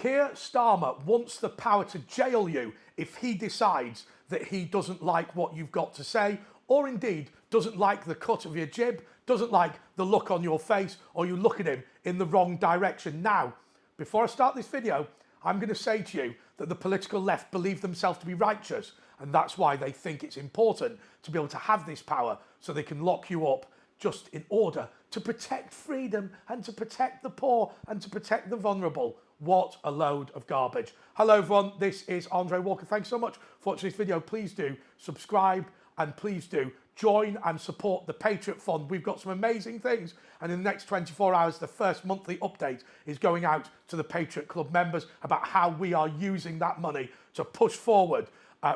Kier Starmer wants the power to jail you if he decides that he doesn't like what you've got to say, or indeed doesn't like the cut of your jib, doesn't like the look on your face, or you look at him in the wrong direction. Now, before I start this video, I'm going to say to you that the political left believe themselves to be righteous, and that's why they think it's important to be able to have this power so they can lock you up just in order to protect freedom and to protect the poor and to protect the vulnerable. What a load of garbage. Hello everyone, this is Andre Walker. Thanks so much for watching this video. Please do subscribe and please do join and support the Patriot Fund. We've got some amazing things, and in the next 24 hours the first monthly update is going out to the Patriot Club members about how we are using that money to push forward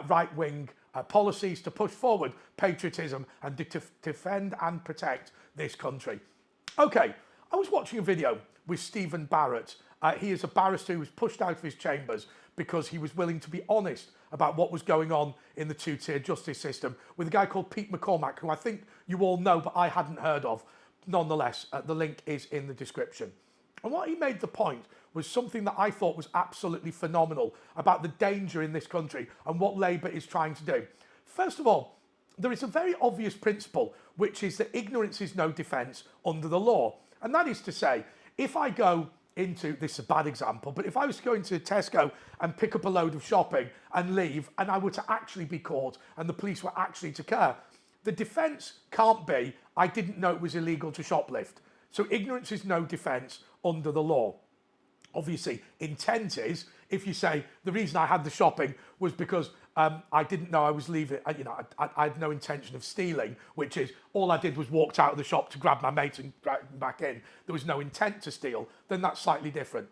right-wing policies, to push forward patriotism and to defend and protect this country. Okay, I was watching a video with Stephen Barrett. He is a barrister who was pushed out of his chambers because he was willing to be honest about what was going on in the two-tier justice system with a guy called Pete McCormack, who I think you all know, but I hadn't heard of. Nonetheless, the link is in the description. And what he made the point was something that I thought was absolutely phenomenal about the danger in this country and what Labour is trying to do. First of all, there is a very obvious principle, which is that ignorance is no defence under the law. And that is to say, if I go into, this is a bad example, but if I was to go into Tesco and pick up a load of shopping and leave, and I were to actually be caught and the police were actually to care, the defence can't be, I didn't know it was illegal to shoplift. So ignorance is no defence under the law. Obviously, intent is, if you say, the reason I had the shopping was because I didn't know I was leaving, I had no intention of stealing, which is, all I did was walked out of the shop to grab my mate and drag him back in. There was no intent to steal, then that's slightly different.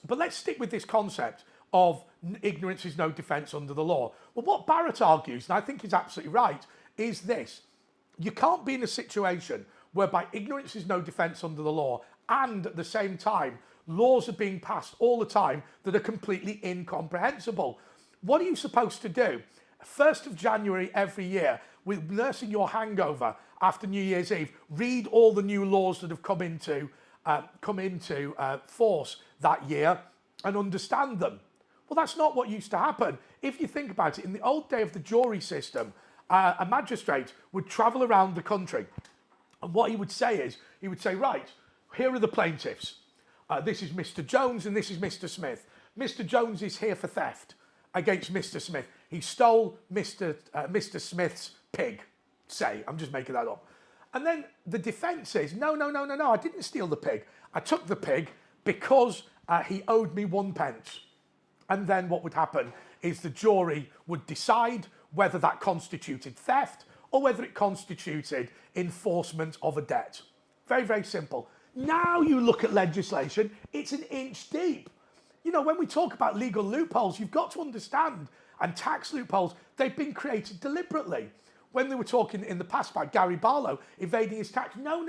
But let's stick with this concept of ignorance is no defence under the law. Well, what Barrett argues, and I think he's absolutely right, is this. You can't be in a situation whereby ignorance is no defence under the law and at the same time laws are being passed all the time that are completely incomprehensible. What are you supposed to do? 1st of January every year, with nursing your hangover after New Year's Eve, read all the new laws that have come into force that year and understand them. Well, that's not what used to happen. If you think about it, in the old day of the jury system, a magistrate would travel around the country, and what he would say is, he would say, right, here are the plaintiffs. This is Mr. Jones and this is Mr. Smith. Mr. Jones is here for theft against Mr. Smith. He stole Mr. Smith's pig, say. I'm just making that up. And then the defence is, no, I didn't steal the pig. I took the pig because he owed me 1 pence. And then what would happen is the jury would decide whether that constituted theft or whether it constituted enforcement of a debt. Very, very simple. Now you look at legislation, it's an inch deep. You know, when we talk about legal loopholes, you've got to understand, and tax loopholes, they've been created deliberately. When they were talking in the past about Gary Barlow evading his tax, no.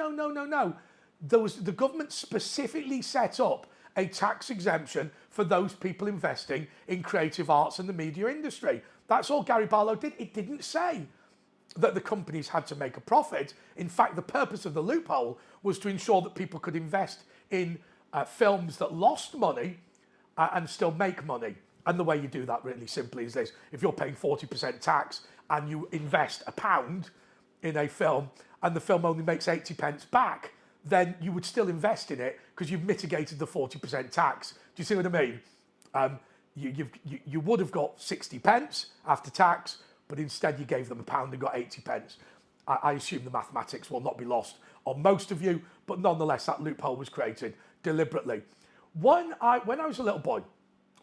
The government specifically set up a tax exemption for those people investing in creative arts and the media industry. That's all Gary Barlow did. It didn't say that the companies had to make a profit. In fact, the purpose of the loophole was to ensure that people could invest in films that lost money and still make money. And the way you do that really simply is this. If you're paying 40% tax and you invest £1 in a film and the film only makes 80 pence back, then you would still invest in it because you've mitigated the 40% tax. Do you see what I mean? You would have got 60 pence after tax, but instead you gave them £1 and got 80 pence. I assume the mathematics will not be lost on most of you, but nonetheless, that loophole was created deliberately. When I was a little boy,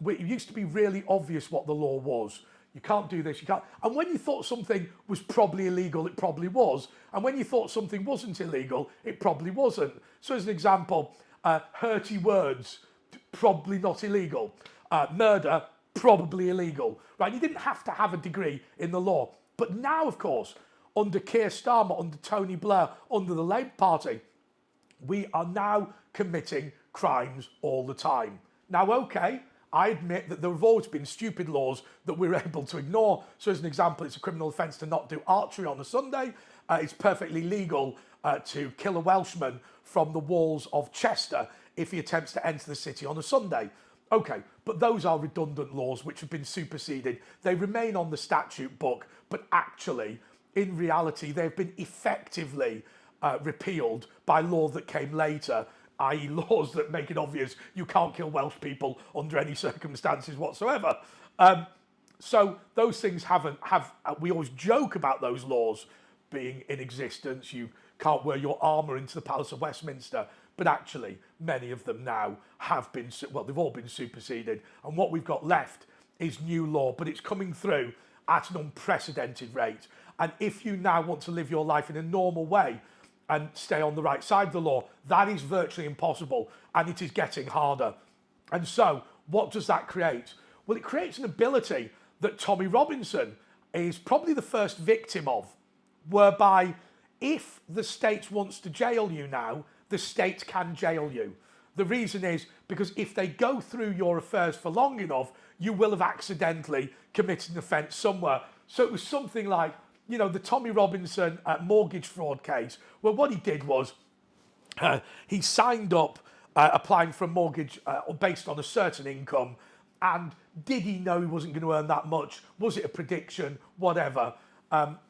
it used to be really obvious what the law was. You can't do this, you can't. And when you thought something was probably illegal, it probably was. And when you thought something wasn't illegal, it probably wasn't. So as an example, hurty words, probably not illegal. Murder, probably illegal, right? You didn't have to have a degree in the law. But now, of course, under Kier Starmer, under Tony Blair, under the Labour Party, we are now committing crimes all the time. Now, okay, I admit that there have always been stupid laws that we're able to ignore. So as an example, it's a criminal offence to not do archery on a Sunday. It's perfectly legal to kill a Welshman from the walls of Chester if he attempts to enter the city on a Sunday. Okay, but those are redundant laws which have been superseded. They remain on the statute book, but actually, in reality, they've been effectively repealed by law that came later, i.e. laws that make it obvious you can't kill Welsh people under any circumstances whatsoever. So those things we always joke about those laws being in existence. You can't wear your armour into the Palace of Westminster, but actually many of them now have been, well, they've all been superseded. And what we've got left is new law, but it's coming through at an unprecedented rate. And if you now want to live your life in a normal way and stay on the right side of the law, that is virtually impossible, and it is getting harder. And so what does that create? Well, it creates an ability that Tommy Robinson is probably the first victim of, whereby if the state wants to jail you now, the state can jail you. The reason is because if they go through your affairs for long enough, you will have accidentally committed an offence somewhere. So it was something like, you know, the Tommy Robinson mortgage fraud case, where what he did was he signed up applying for a mortgage based on a certain income, and did he know he wasn't going to earn that much? Was it a prediction? Whatever.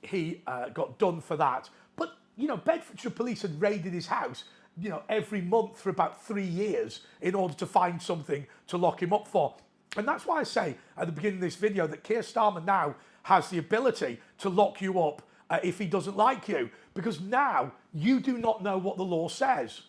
He got done for that. But, you know, Bedfordshire police had raided his house, you know, every month for about 3 years in order to find something to lock him up for. And that's why I say at the beginning of this video that Kier Starmer now has the ability to lock you up if he doesn't like you, because now you do not know what the law says.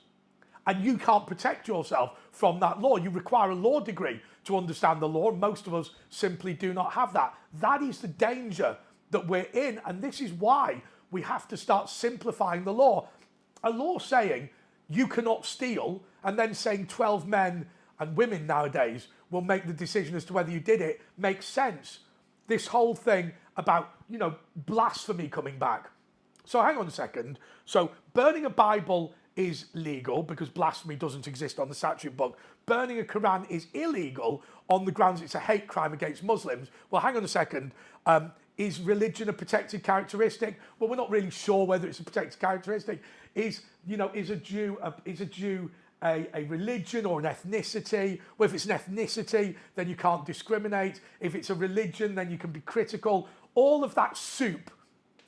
And you can't protect yourself from that law. You require a law degree to understand the law. Most of us simply do not have that. That is the danger that we're in. And this is why we have to start simplifying the law. A law saying you cannot steal, and then saying 12 men and women nowadays will make the decision as to whether you did it, makes sense. This whole thing about, you know, blasphemy coming back. So hang on a second. So burning a Bible is legal because blasphemy doesn't exist on the statute book. Burning a Quran is illegal on the grounds it's a hate crime against Muslims. Well, hang on a second. Is religion a protected characteristic? Well, we're not really sure whether it's a protected characteristic. Is a Jew a religion or an ethnicity? Well, if it's an ethnicity, then you can't discriminate. If it's a religion, then you can be critical. All of that soup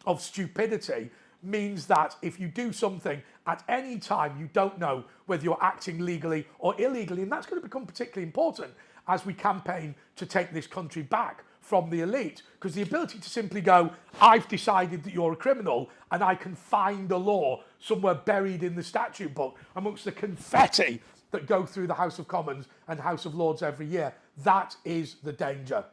of stupidity means that if you do something at any time, you don't know whether you're acting legally or illegally. And that's going to become particularly important as we campaign to take this country back from the elite. Because the ability to simply go, I've decided that you're a criminal, and I can find a law somewhere buried in the statute book amongst the confetti that go through the House of Commons and House of Lords every year. That is the danger.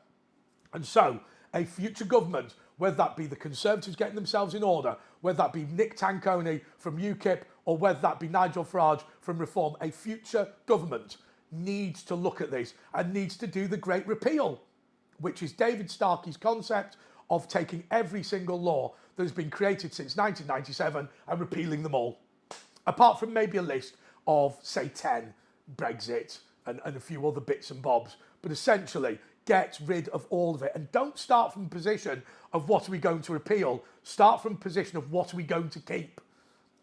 And so a future government, whether that be the Conservatives getting themselves in order, whether that be Nick Tanconi from UKIP, or whether that be Nigel Farage from Reform, a future government needs to look at this and needs to do the Great Repeal, which is David Starkey's concept of taking every single law that has been created since 1997 and repealing them all. Apart from maybe a list of, say, 10, Brexit and a few other bits and bobs. But essentially, get rid of all of it. And don't start from a position of what are we going to repeal. Start from a position of what are we going to keep.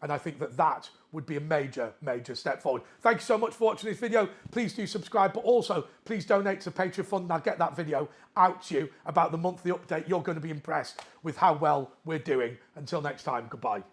And I think that that would be a major, major step forward. Thank you so much for watching this video. Please do subscribe, but also please donate to the Patreon Fund, and I'll get that video out to you about the monthly update. You're going to be impressed with how well we're doing. Until next time, goodbye.